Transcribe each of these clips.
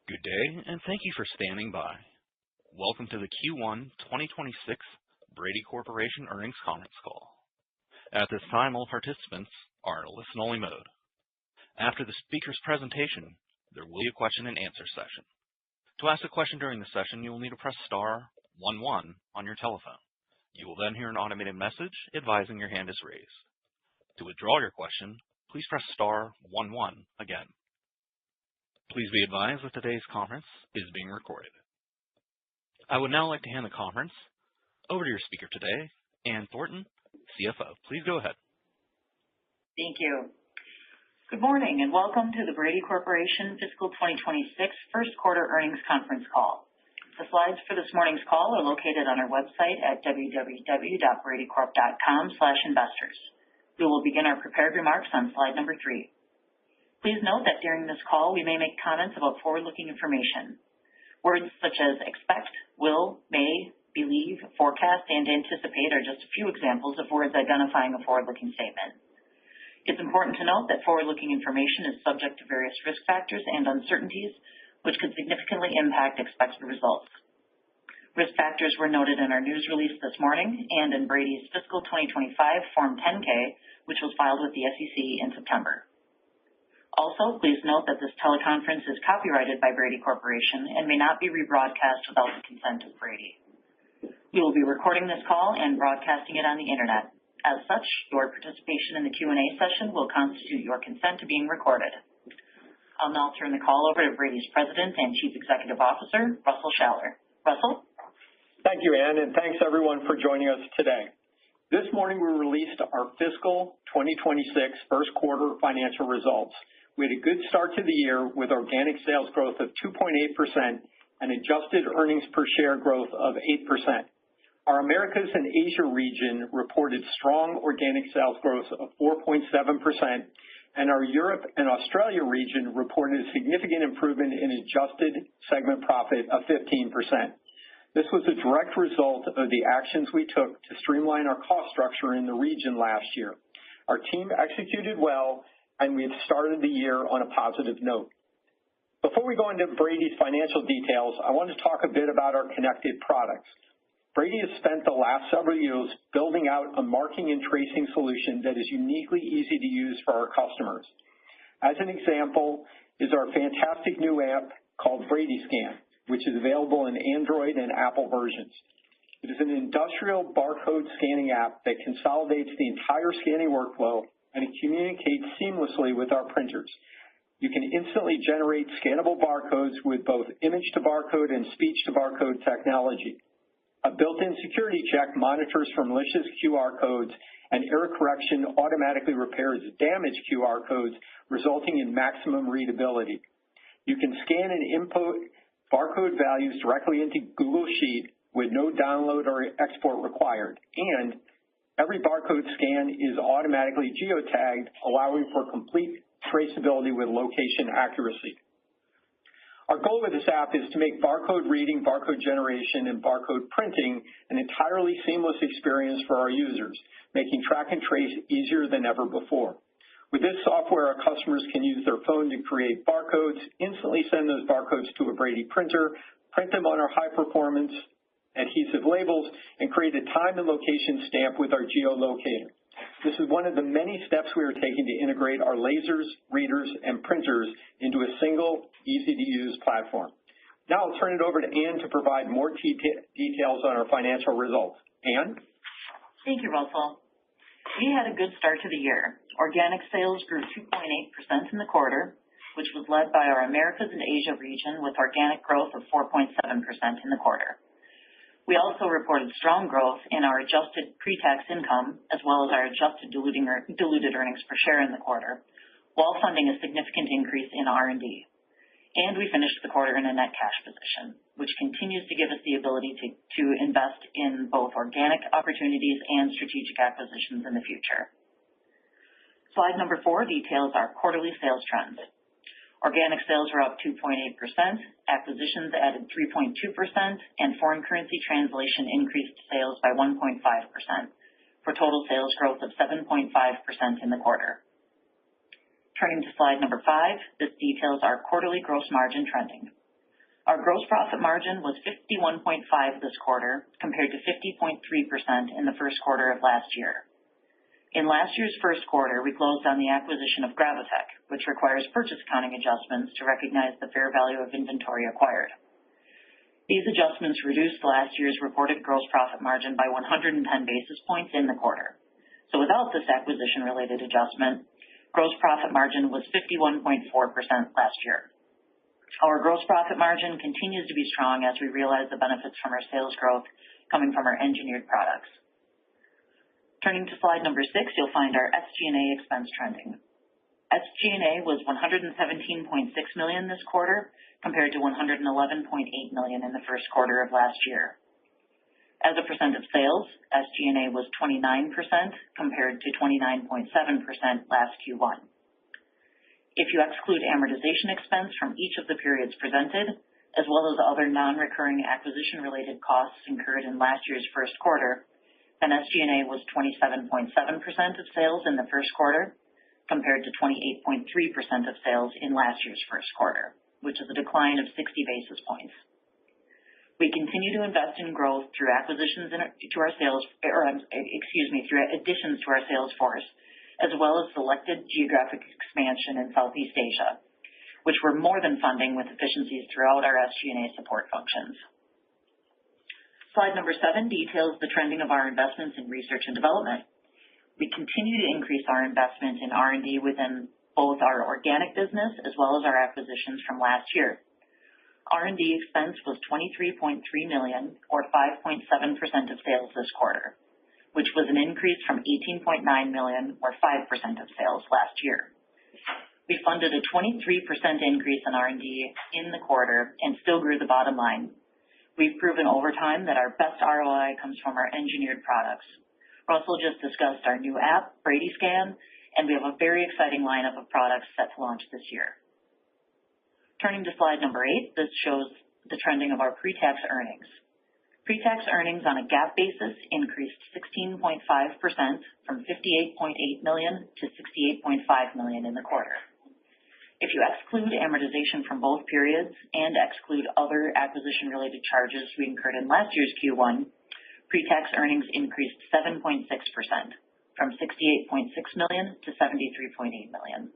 Good day, and thank you for standing by. Welcome to the Q1 2026 Brady Corporation Earnings Conference Call. At this time, all participants are in a listen-only mode. After the speaker's presentation, there will be a question-and-answer session. To ask a question during the session, you will need to press star 11 on your telephone. You will then hear an automated message advising your hand is raised. To withdraw your question, please press star 11 again. Please be advised that today's conference is being recorded. I would now like to hand the conference over to your speaker today, Ann Thornton, CFO. Please go ahead. Thank you. Good morning and welcome to the Brady Corporation Fiscal 2026 First Quarter Earnings Conference Call. The slides for this morning's call are located on our website at www.bradycorp.com/investors. We will begin our prepared remarks on slide number 3. Please note that during this call, we may make comments about forward-looking information. Words such as expect, will, may, believe, forecast, and anticipate are just a few examples of words identifying a forward-looking statement. It's important to note that forward-looking information is subject to various risk factors and uncertainties, which could significantly impact expected results. Risk factors were noted in our news release this morning and in Brady's fiscal 2025 Form 10-K, which was filed with the SEC in September. Also, please note that this teleconference is copyrighted by Brady Corporation and may not be rebroadcast without the consent of Brady. We will be recording this call and broadcasting it on the internet. As such, your participation in the Q&A session will constitute your consent to being recorded. I'll now turn the call over to Brady's President and Chief Executive Officer, Russell Shaller. Russell? Thank you, Ann, and thanks everyone for joining us today. This morning we released our fiscal 2026 first quarter financial results. We had a good start to the year with organic sales growth of 2.8% and adjusted earnings per share growth of 8%. Our Americas and Asia region reported strong organic sales growth of 4.7%, and our Europe and Australia region reported a significant improvement in adjusted segment profit of 15%. This was a direct result of the actions we took to streamline our cost structure in the region last year. Our team executed well, and we have started the year on a positive note. Before we go into Brady's financial details, I want to talk a bit about our connected products. Brady has spent the last several years building out a marking and tracing solution that is uniquely easy to use for our customers. As an example is our fantastic new app called Brady Scan, which is available in Android and Apple versions. It is an industrial barcode scanning app that consolidates the entire scanning workflow and it communicates seamlessly with our printers. You can instantly generate scannable barcodes with both image-to-barcode and speech-to-barcode technology. A built-in security check monitors for malicious QR codes, and error correction automatically repairs damaged QR codes, resulting in maximum readability. You can scan and input barcode values directly into Google Sheet with no download or export required, and every barcode scan is automatically geotagged, allowing for complete traceability with location accuracy. Our goal with this app is to make barcode reading, barcode generation, and barcode printing an entirely seamless experience for our users, making track and trace easier than ever before. With this software, our customers can use their phone to create barcodes, instantly send those barcodes to a Brady printer, print them on our high-performance adhesive labels, and create a time and location stamp with our geolocator. This is one of the many steps we are taking to integrate our lasers, readers, and printers into a single, easy-to-use platform. Now I'll turn it over to Ann to provide more details on our financial results. Ann? Thank you, Russell. We had a good start to the year. Organic sales grew 2.8% in the quarter, which was led by our Americas and Asia region with organic growth of 4.7% in the quarter. We also reported strong growth in our adjusted pre-tax income as well as our adjusted diluted earnings per share in the quarter, while funding a significant increase in R&D. And we finished the quarter in a net cash position, which continues to give us the ability to invest in both organic opportunities and strategic acquisitions in the future. Slide number 4 details our quarterly sales trends. Organic sales were up 2.8%, acquisitions added 3.2%, and foreign currency translation increased sales by 1.5%, for total sales growth of 7.5% in the quarter. Turning to slide number 5, this details our quarterly gross margin trending. Our gross profit margin was 51.5% this quarter compared to 50.3% in the first quarter of last year. In last year's first quarter, we closed on the acquisition of Gravitech, which requires purchase accounting adjustments to recognize the fair value of inventory acquired. These adjustments reduced last year's reported gross profit margin by 110 basis points in the quarter. So without this acquisition-related adjustment, gross profit margin was 51.4% last year. Our gross profit margin continues to be strong as we realize the benefits from our sales growth coming from our engineered products. Turning to slide number 6, you'll find our SG&A expense trending. SG&A was $117.6 million this quarter compared to $111.8 million in the first quarter of last year. As a percent of sales, SG&A was 29% compared to 29.7% last Q1. If you exclude amortization expense from each of the periods presented, as well as other non-recurring acquisition-related costs incurred in last year's first quarter, then SG&A was 27.7% of sales in the first quarter compared to 28.3% of sales in last year's first quarter, which is a decline of 60 basis points. We continue to invest in growth through acquisitions through additions to our sales force, as well as selected geographic expansion in Southeast Asia, which we're more than funding with efficiencies throughout our SG&A support functions. Slide number 7 details the trending of our investments in research and development. We continue to increase our investment in R&D within both our organic business as well as our acquisitions from last year. R&D expense was $23.3 million, or 5.7% of sales this quarter, which was an increase from $18.9 million, or 5% of sales last year. We funded a 23% increase in R&D in the quarter and still grew the bottom line. We've proven over time that our best ROI comes from our engineered products. Russell just discussed our new app, Brady, and we have a very exciting lineup of products set to launch this year. Turning to slide number 8, this shows the trending of our pre-tax earnings. Pre-tax earnings on a GAAP basis increased 16.5% from $58.8 million to $68.5 million in the quarter. If you exclude amortization from both periods and exclude other acquisition-related charges we incurred in last year's Q1, pre-tax earnings increased 7.6% from $68.6 million to $73.8 million.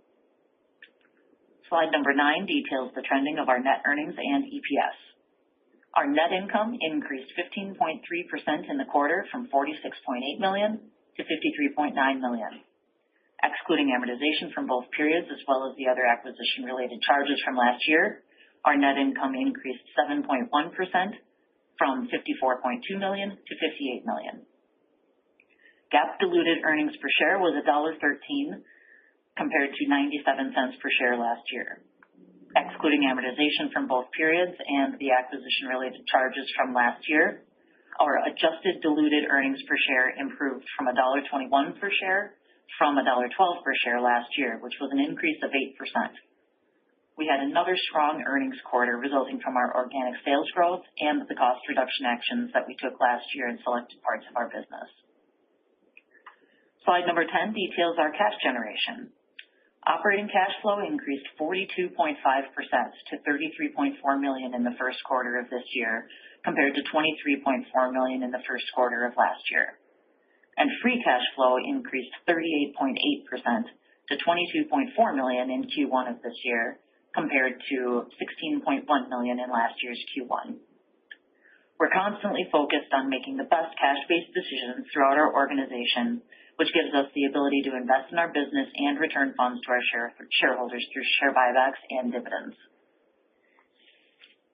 Slide number 9 details the trending of our net earnings and EPS. Our net income increased 15.3% in the quarter from $46.8 million to $53.9 million. Excluding amortization from both periods as well as the other acquisition-related charges from last year, our net income increased 7.1% from $54.2 million to $58 million. GAAP diluted earnings per share was $1.13 compared to 97 cents per share last year. Excluding amortization from both periods and the acquisition-related charges from last year, our adjusted diluted earnings per share improved from $1.21 per share from $1.12 per share last year, which was an increase of 8%. We had another strong earnings quarter resulting from our organic sales growth and the cost reduction actions that we took last year in selected parts of our business. Slide number 10 details our cash generation. Operating cash flow increased 42.5% to $33.4 million in the first quarter of this year compared to $23.4 million in the first quarter of last year. And free cash flow increased 38.8% to $22.4 million in Q1 of this year compared to $16.1 million in last year's Q1. We're constantly focused on making the best cash-based decisions throughout our organization, which gives us the ability to invest in our business and return funds to our shareholders through share buybacks and dividends.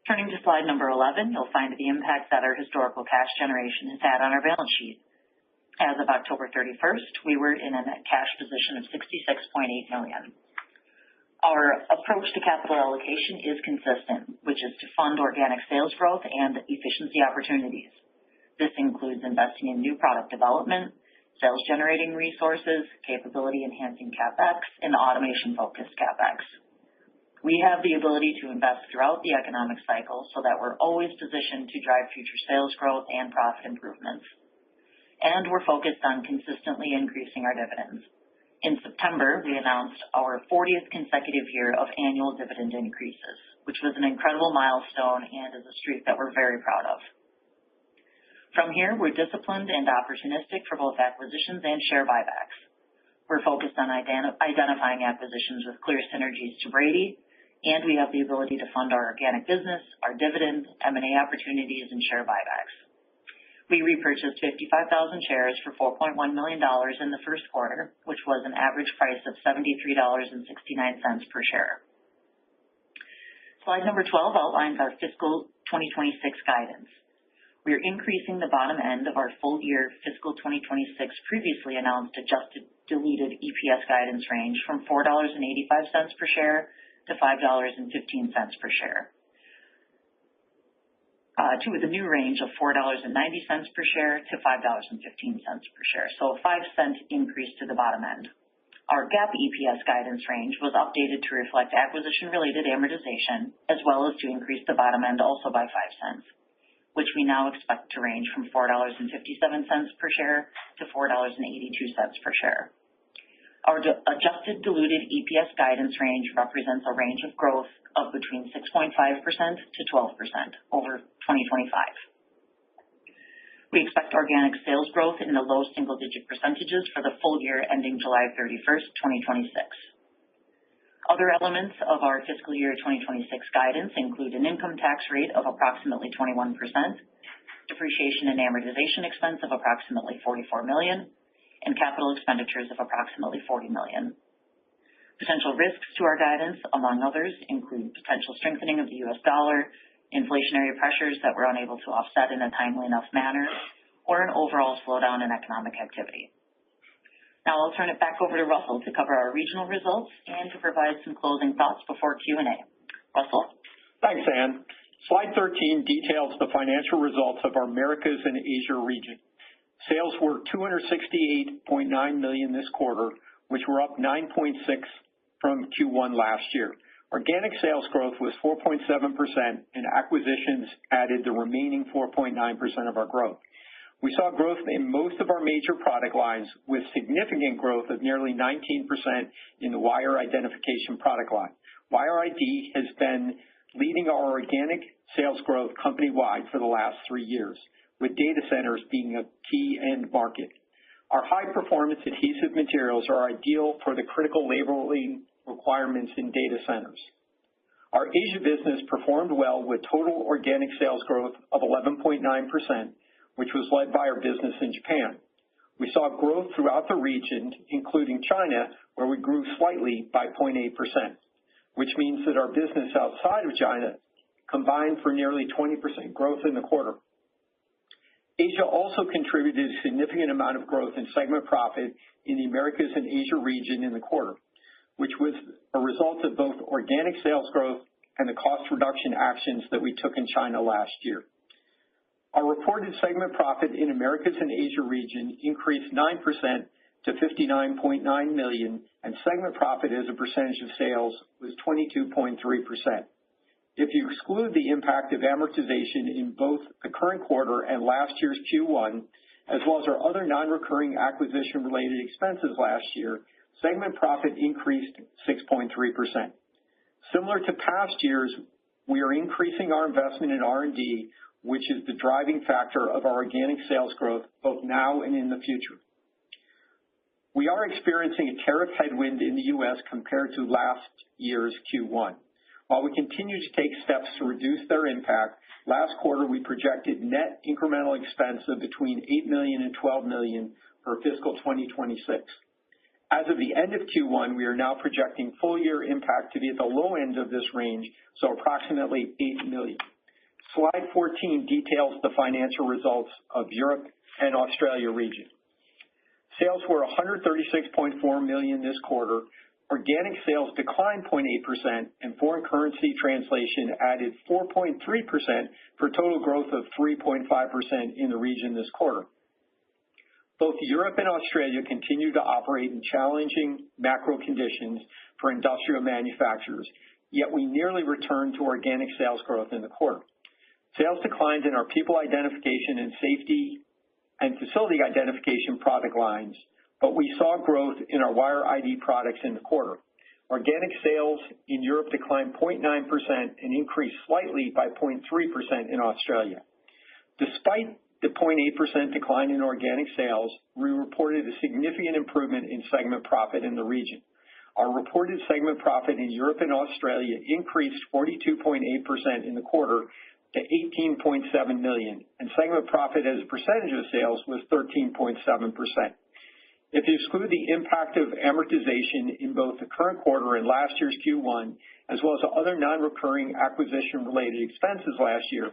Turning to slide number 11, you'll find the impact that our historical cash generation has had on our balance sheet. As of October 31st, we were in a net cash position of $66.8 million. Our approach to capital allocation is consistent, which is to fund organic sales growth and efficiency opportunities. This includes investing in new product development, sales-generating resources, capability-enhancing CapEx, and automation-focused CapEx. We have the ability to invest throughout the economic cycle so that we're always positioned to drive future sales growth and profit improvements. And we're focused on consistently increasing our dividends. In September, we announced our 40th consecutive year of annual dividend increases, which was an incredible milestone and is a streak that we're very proud of. From here, we're disciplined and opportunistic for both acquisitions and share buybacks. We're focused on identifying acquisitions with clear synergies to Brady, and we have the ability to fund our organic business, our dividends, M&A opportunities, and share buybacks. We repurchased 55,000 shares for $4.1 million in the first quarter, which was an average price of $73.69 per share. Slide number 12 outlines our fiscal 2026 guidance. We are increasing the bottom end of our full year fiscal 2026 previously announced adjusted diluted EPS guidance range from $4.85 per share to $5.15 per share. To the new range of $4.90 per share to $5.15 per share, so a 5-cent increase to the bottom end. Our GAAP EPS guidance range was updated to reflect acquisition-related amortization, as well as to increase the bottom end also by 5 cents, which we now expect to range from $4.57 per share to $4.82 per share. Our adjusted diluted EPS guidance range represents a range of growth of between 6.5% to 12% over 2025. We expect organic sales growth in the low single-digit percentages for the full year ending July 31st, 2026. Other elements of our fiscal year 2026 guidance include an income tax rate of approximately 21%, depreciation and amortization expense of approximately $44 million, and capital expenditures of approximately $40 million. Potential risks to our guidance, among others, include potential strengthening of the U.S. dollar, inflationary pressures that we're unable to offset in a timely enough manner, or an overall slowdown in economic activity. Now I'll turn it back over to Russell to cover our regional results and to provide some closing thoughts before Q&A. Russell? Thanks, Ann. Slide 13 details the financial results of our Americas and Asia region. Sales were $268.9 million this quarter, which were up 9.6% from Q1 last year. Organic sales growth was 4.7%, and acquisitions added the remaining 4.9% of our growth. We saw growth in most of our major product lines, with significant growth of nearly 19% in the wire identification product line. Wire ID has been leading our organic sales growth company-wide for the last 3 years, with data centers being a key end market. Our high-performance adhesive materials are ideal for the critical labeling requirements in data centers. Our Asia business performed well with total organic sales growth of 11.9%, which was led by our business in Japan. We saw growth throughout the region, including China, where we grew slightly by 0.8%, which means that our business outside of China combined for nearly 20% growth in the quarter. Asia also contributed a significant amount of growth in segment profit in the Americas and Asia region in the quarter, which was a result of both organic sales growth and the cost reduction actions that we took in China last year. Our reported segment profit in Americas and Asia region increased 9% to $59.9 million, and segment profit as a percentage of sales was 22.3%. If you exclude the impact of amortization in both the current quarter and last year's Q1, as well as our other non-recurring acquisition-related expenses last year, segment profit increased 6.3%. Similar to past years, we are increasing our investment in R&D, which is the driving factor of our organic sales growth both now and in the future. We are experiencing a tariff headwind in the U.S. compared to last year's Q1. While we continue to take steps to reduce their impact, last quarter we projected net incremental expense of between $8 million and $12 million for fiscal 2026. As of the end of Q1, we are now projecting full year impact to be at the low end of this range, so approximately $8 million. Slide 14 details the financial results of Europe and Australia region. Sales were $136.4 million this quarter. Organic sales declined 0.8%, and foreign currency translation added 4.3% for total growth of 3.5% in the region this quarter. Both Europe and Australia continue to operate in challenging macro conditions for industrial manufacturers, yet we nearly returned to organic sales growth in the quarter. Sales declines in our people identification and safety and facility identification product lines but we saw growth in our wire ID products in the quarter. Organic sales in Europe declined 0.9% and increased slightly by 0.3% in Australia. Despite the 0.8% decline in organic sales, we reported a significant improvement in segment profit in the region. Our reported segment profit in Europe and Australia increased 42.8% in the quarter to $18.7 million, and segment profit as a percentage of sales was 13.7%. If you exclude the impact of amortization in both the current quarter and last year's Q1, as well as other non-recurring acquisition-related expenses last year,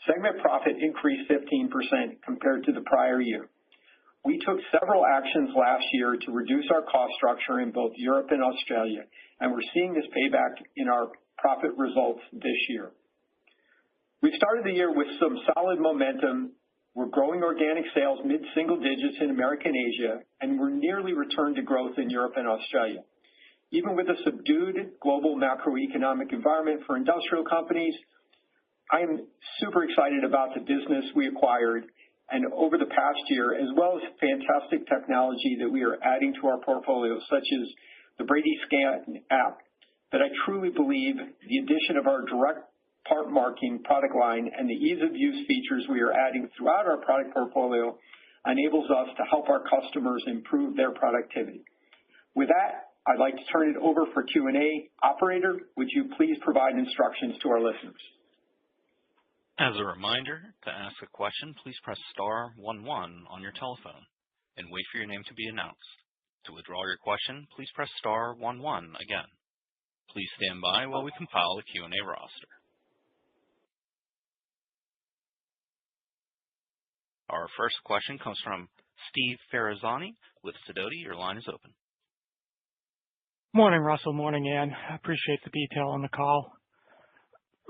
segment profit increased 15% compared to the prior year. We took several actions last year to reduce our cost structure in both Europe and Australia, and we're seeing this payback in our profit results this year. We started the year with some solid momentum. We're growing organic sales mid-single digits in America and Asia, and we're nearly returned to growth in Europe and Australia. Even with a subdued global macroeconomic environment for industrial companies, I am super excited about the business we acquired and over the past year, as well as fantastic technology that we are adding to our portfolio, such as the Brady Scan app, that I truly believe the addition of our direct part marking product line and the ease of use features we are adding throughout our product portfolio enables us to help our customers improve their productivity. With that, I'd like to turn it over for Q&A. Operator, would you please provide instructions to our listeners? As a reminder, to ask a question, please press star 11 on your telephone and wait for your name to be announced. To withdraw your question, please press star 11 again. Please stand by while we compile the Q&A roster. Our first question comes from Steve Ferazani with Sidoti. Your line is open. Morning, Russell. Morning, Ann. I appreciate the detail on the call.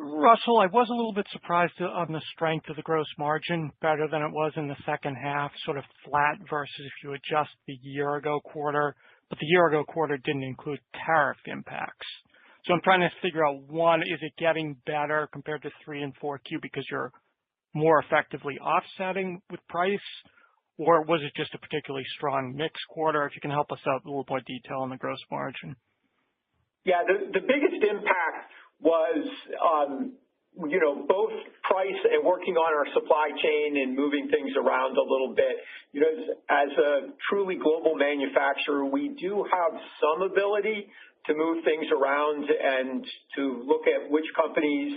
Russell, I was a little bit surprised on the strength of the gross margin, better than it was in the second half, sort of flat versus if you adjust the year-ago quarter, but the year-ago quarter didn't include tariff impacts. So I'm trying to figure out, one, is it getting better compared to 3 and 4Q because you're more effectively offsetting with price, or was it just a particularly strong mix quarter? If you can help us out with a little more detail on the gross margin. Yeah, the biggest impact was, both price and working on our supply chain and moving things around a little bit. As a truly global manufacturer, we do have some ability to move things around and to look at which countries,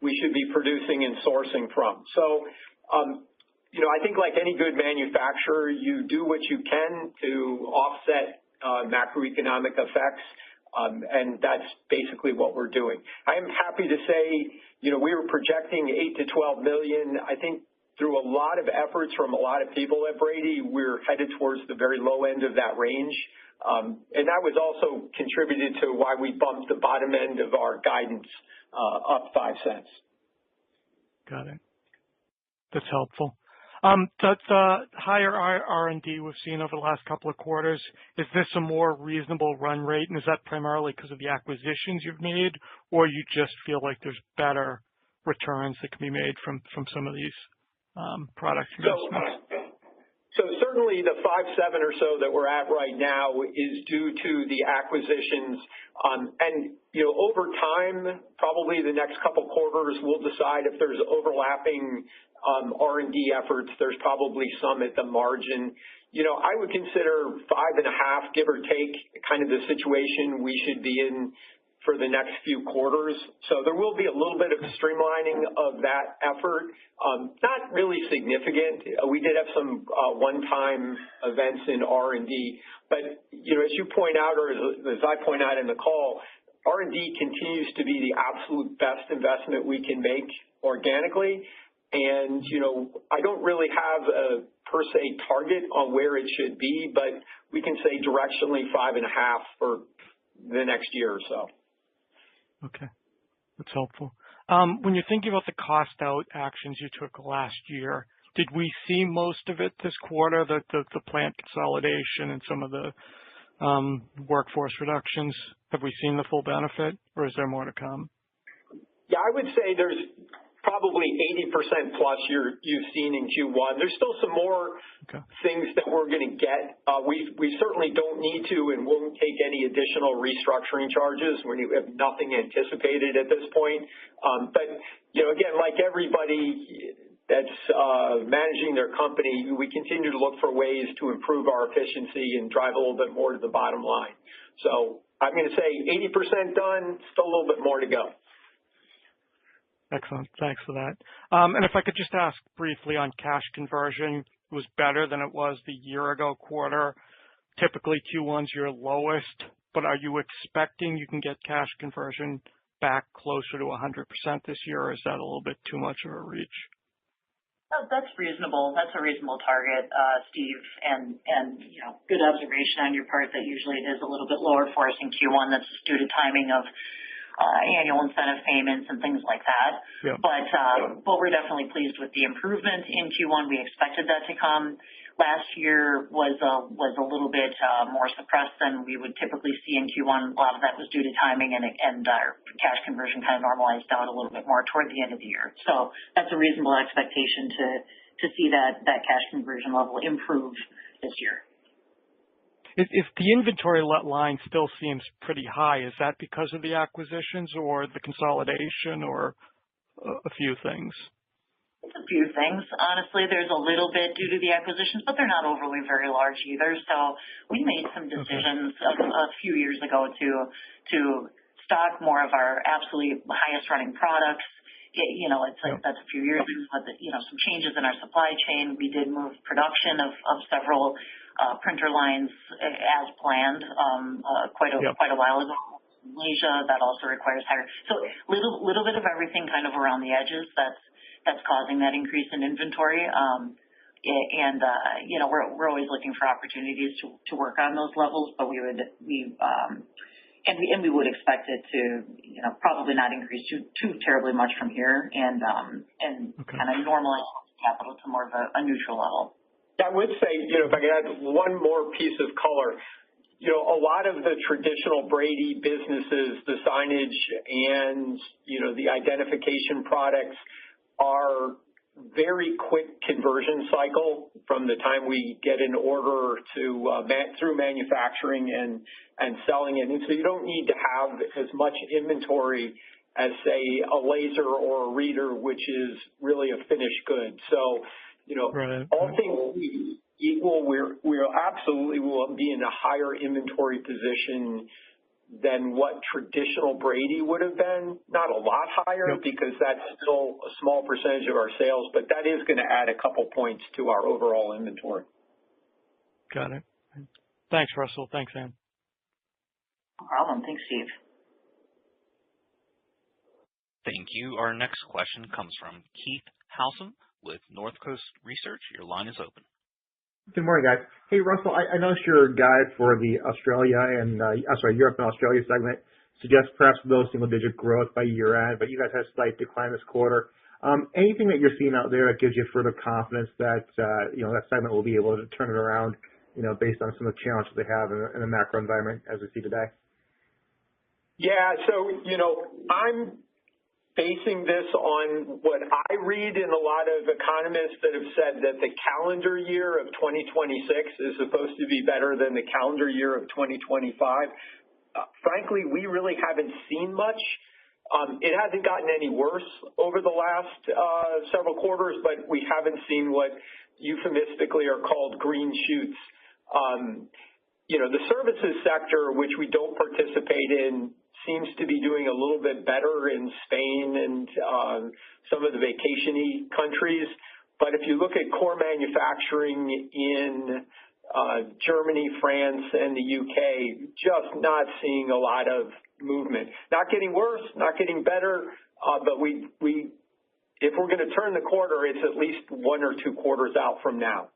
we should be producing and sourcing from. So, I think like any good manufacturer, you do what you can to offset macroeconomic effects, and that's basically what we're doing. I am happy to say, we were projecting $8 to $12 million. I think through a lot of efforts from a lot of people at Brady, we're headed towards the very low end of that range. And that was also contributed to why we bumped the bottom end of our guidance up 5 cents. Got it. That's helpful. The higher R&D we've seen over the last couple of quarters, is this a more reasonable run rate? And is that primarily because of the acquisitions you've made, or you just feel like there's better returns that can be made from some of these product investments? So certainly the 5.7 or so that we're at right now is due to the acquisitions. And over time, probably the next couple quarters, we'll decide if there's overlapping R&D efforts. There's probably some at the margin. I would consider 5.5, give or take, kind of the situation we should be in for the next few quarters. So there will be a little bit of streamlining of that effort. Not really significant. We did have some one-time events in R&D. But, as you point out, or as I point out in the call, R&D continues to be the absolute best investment we can make organically. And, I don't really have a per se target on where it should be, but we can say directionally 5.5 for the next year or so. Okay. That's helpful. When you're thinking about the cost out actions you took last year, did we see most of it this quarter, the plant consolidation and some of the workforce reductions? Have we seen the full benefit, or is there more to come? Yeah, I would say there's probably 80% plus you've seen in Q1. There's still some more things that we're going to get. We certainly don't need to and won't take any additional restructuring charges when you have nothing anticipated at this point. But, again, like everybody that's managing their company, we continue to look for ways to improve our efficiency and drive a little bit more to the bottom line. So I'm going to say 80% done, still a little bit more to go. Excellent. Thanks for that. And if I could just ask briefly on cash conversion, it was better than it was the year-ago quarter. Typically, Q1's your lowest, but are you expecting you can get cash conversion back closer to 100% this year, or is that a little bit too much of a reach? That's reasonable. That's a reasonable target, Steve, and good observation on your part that usually it is a little bit lower for us in Q1. That's just due to timing of annual incentive payments and things like that. Yeah. But we're definitely pleased with the improvement in Q1. We expected that to come. Last year was a little bit more suppressed than we would typically see in Q1. A lot of that was due to timing, and our cash conversion kind of normalized out a little bit more toward the end of the year. So that's a reasonable expectation to see that cash conversion level improve this year. If the inventory line still seems pretty high, is that because of the acquisitions or the consolidation or a few things? It's a few things. Honestly, there's a little bit due to the acquisitions, but they're not overly very large either. So we made some decisions a few years ago to stock more of our absolutely highest running products. That's a few years ago, but some changes in our supply chain. We did move production of several printer lines as planned quite a while ago. Malaysia, that also requires higher. So little bit of everything kind of around the edges that's causing that increase in inventory. We're always looking for opportunities to work on those levels, but we would expect it to probably not increase too terribly much from here and kind of normalize capital to more of a neutral level. I would say, if I could add one more piece of color, a lot of the traditional Brady businesses, the signage and, the identification products are very quick conversion cycle from the time we get an order to through manufacturing and selling it. And so you don't need to have as much inventory as, say, a laser or a reader, which is really a finished good. So, right. All things equal, we absolutely will be in a higher inventory position than what traditional Brady would have been. Not a lot higher because that's still a small percentage of our sales, but that is going to add a couple points to our overall inventory. Got it. Thanks, Russell. Thanks, Ann. No problem. Thanks, Steve. Thank you. Our next question comes from Keith Housum with Northcoast Research. Your line is open. Good morning, guys. Hey, Russell, I noticed your guide for the Europe and Australia segment suggests perhaps low single-digit growth by year-end, but you guys had a slight decline this quarter. Anything that you're seeing out there that gives you further confidence that that segment will be able to turn it around, based on some of the challenges they have in the macro environment as we see today? Yeah, so I'm basing this on what I read in a lot of economists that have said that the calendar year of 2026 is supposed to be better than the calendar year of 2025. Frankly, we really haven't seen much. It hasn't gotten any worse over the last several quarters, but we haven't seen what euphemistically are called green shoots. The services sector, which we don't participate in, seems to be doing a little bit better in Spain and some of the vacation-y countries. But if you look at core manufacturing in Germany, France, and the UK, just not seeing a lot of movement. Not getting worse, not getting better, but if we're going to turn the corner, it's at least 1 or 2 quarters out from now.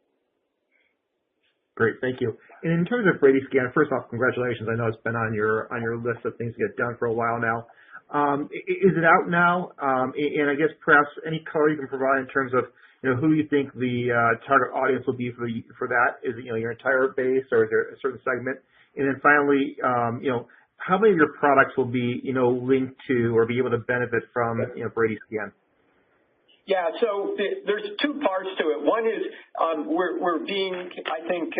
Great, thank you. And in terms of Brady Scan, first off, congratulations. I know it's been on your list of things to get done for a while now. Is it out now? And I guess perhaps any color you can provide in terms of who you think the target audience will be for that? Is it your entire base, or is there a certain segment? And then finally, how many of your products will be linked to or be able to benefit from Brady Scan? Yeah, so there's two parts to it. One is we're being, I think,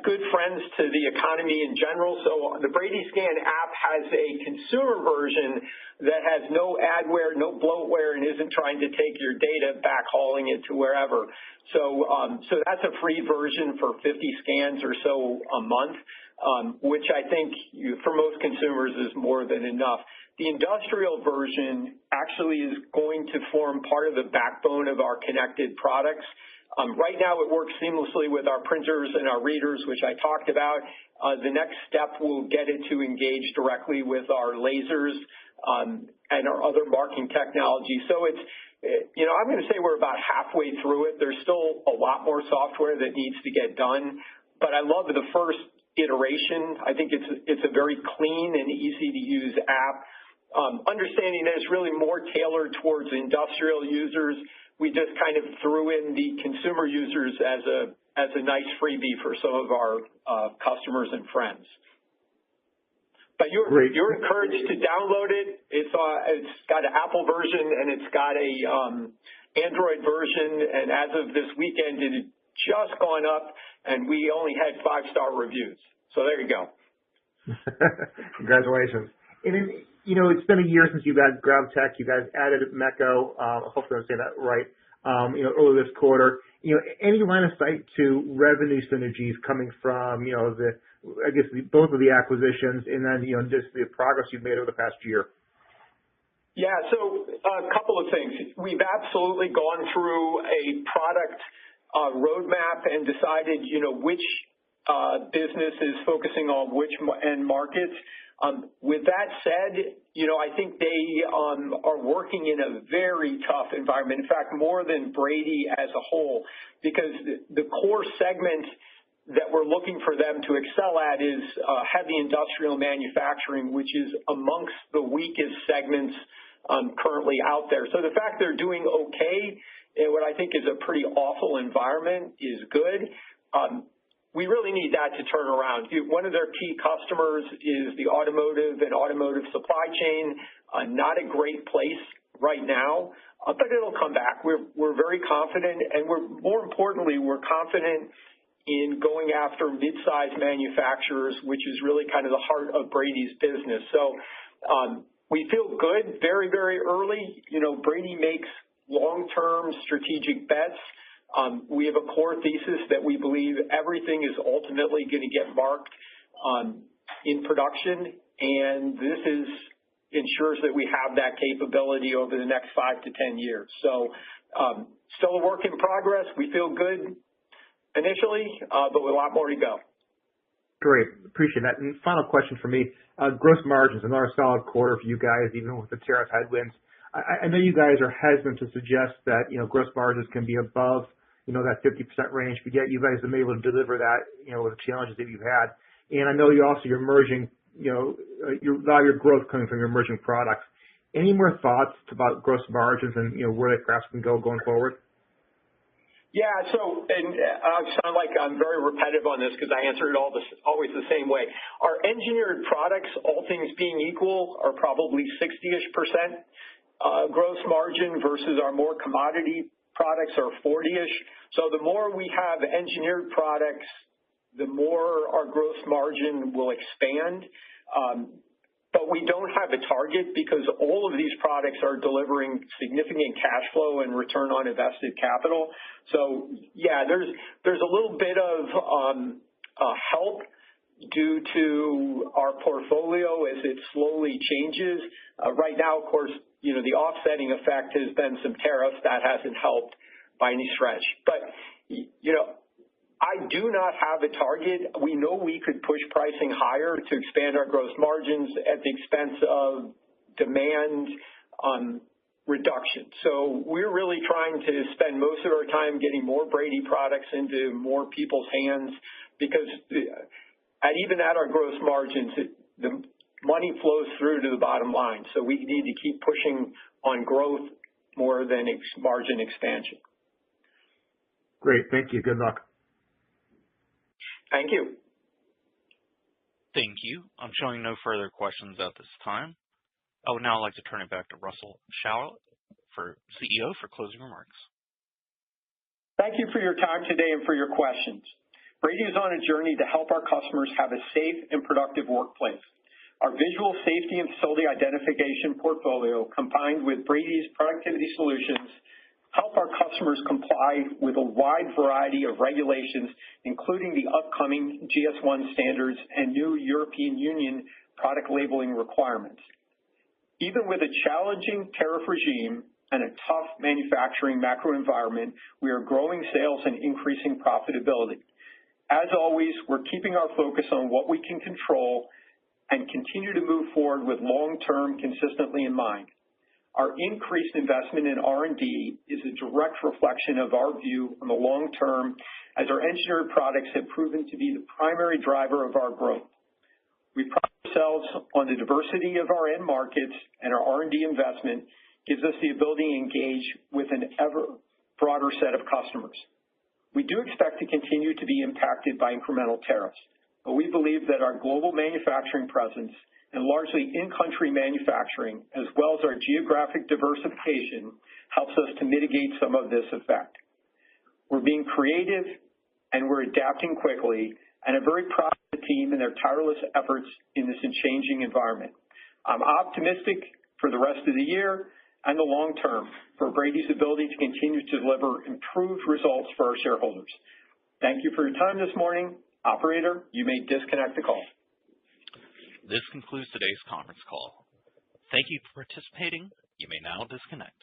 good friends to the economy in general. So the Brady Scan app has a consumer version that has no adware, no bloatware, and isn't trying to take your data, backhauling it to wherever. So that's a free version for 50 scans or so a month, which I think for most consumers is more than enough. The industrial version actually is going to form part of the backbone of our connected products. Right now, it works seamlessly with our printers and our readers, which I talked about. The next step will get it to engage directly with our lasers and our other marking technology. So it's, I'm going to say we're about halfway through it. There's still a lot more software that needs to get done, but I love the first iteration. I think it's a very clean and easy to use app. Understanding that it's really more tailored towards industrial users, we just kind of threw in the consumer users as a nice freebie for some of our customers and friends. But you're encouraged to download it. It's got an Apple version and it's got a Android version, and as of this weekend, it had just gone up, and we only had 5-star reviews. So there you go. Congratulations. And then, it's been a year since you guys grabbed tech. You guys added Mecco. Hopefully I'm saying that right. Earlier this quarter. Any line of sight to revenue synergies coming from, both of the acquisitions, and then, just the progress you've made over the past year? Yeah, so a couple of things. We've absolutely gone through a product roadmap and decided, which business is focusing on which end markets. With that said, I think they are working in a very tough environment. In fact, more than Brady as a whole, because the core segment that we're looking for them to excel at is heavy industrial manufacturing, which is amongst the weakest segments currently out there. So the fact they're doing okay in what I think is a pretty awful environment is good. We really need that to turn around. One of their key customers is the automotive and automotive supply chain. Not a great place right now, but it'll come back. We're very confident, and more importantly, we're confident in going after mid-sized manufacturers, which is really kind of the heart of Brady's business. So we feel good very, very early. Brady makes long-term strategic bets. We have a core thesis that we believe everything is ultimately going to get marked in production, and this ensures that we have that capability over the next 5 to 10 years. So still a work in progress. We feel good initially, but with a lot more to go. Great. Appreciate that. And final question for me, gross margins, another solid quarter for you guys, even with the tariff headwinds. I know you guys are hesitant to suggest that, gross margins can be above, that 50% range, but yet you guys have been able to deliver that, with the challenges that you've had. And I know you're emerging, a lot of your growth coming from your emerging products. Any more thoughts about gross margins and, where they perhaps can go going forward? Yeah, so, and I sound like I'm very repetitive on this because I answer it always the same way. Our engineered products, all things being equal, are probably 60-ish% gross margin versus our more commodity products are 40-ish. So the more we have engineered products, the more our gross margin will expand. But we don't have a target because all of these products are delivering significant cash flow and return on invested capital. So yeah, there's a little bit of help due to our portfolio as it slowly changes. Right now, of course, the offsetting effect has been some tariffs that hasn't helped by any stretch. But I do not have a target. We know we could push pricing higher to expand our gross margins at the expense of demand reduction. So we're really trying to spend most of our time getting more Brady products into more people's hands because even at our gross margins, the money flows through to the bottom line. So we need to keep pushing on growth more than margin expansion. Great. Thank you. Good luck. Thank you. Thank you. I'm showing no further questions at this time. I would now like to turn it back to Russell Shaller CEO for closing remarks. Thank you for your time today and for your questions. Brady is on a journey to help our customers have a safe and productive workplace. Our visual safety and facility identification portfolio, combined with Brady's productivity solutions, help our customers comply with a wide variety of regulations, including the upcoming GS1 standards and new European Union product labeling requirements. Even with a challenging tariff regime and a tough manufacturing macro environment, we are growing sales and increasing profitability. As always, we're keeping our focus on what we can control and continue to move forward with long-term consistently in mind. Our increased investment in R&D is a direct reflection of our view on the long term, as our engineered products have proven to be the primary driver of our growth. We pride ourselves on the diversity of our end markets, and our R&D investment gives us the ability to engage with an ever broader set of customers. We do expect to continue to be impacted by incremental tariffs, but we believe that our global manufacturing presence and largely in-country manufacturing, as well as our geographic diversification, helps us to mitigate some of this effect. We're being creative and we're adapting quickly, and I'm very proud of the team and their tireless efforts in this changing environment. I'm optimistic for the rest of the year and the long term for Brady's ability to continue to deliver improved results for our shareholders. Thank you for your time this morning. Operator, you may disconnect the call. This concludes today's conference call. Thank you for participating. You may now disconnect.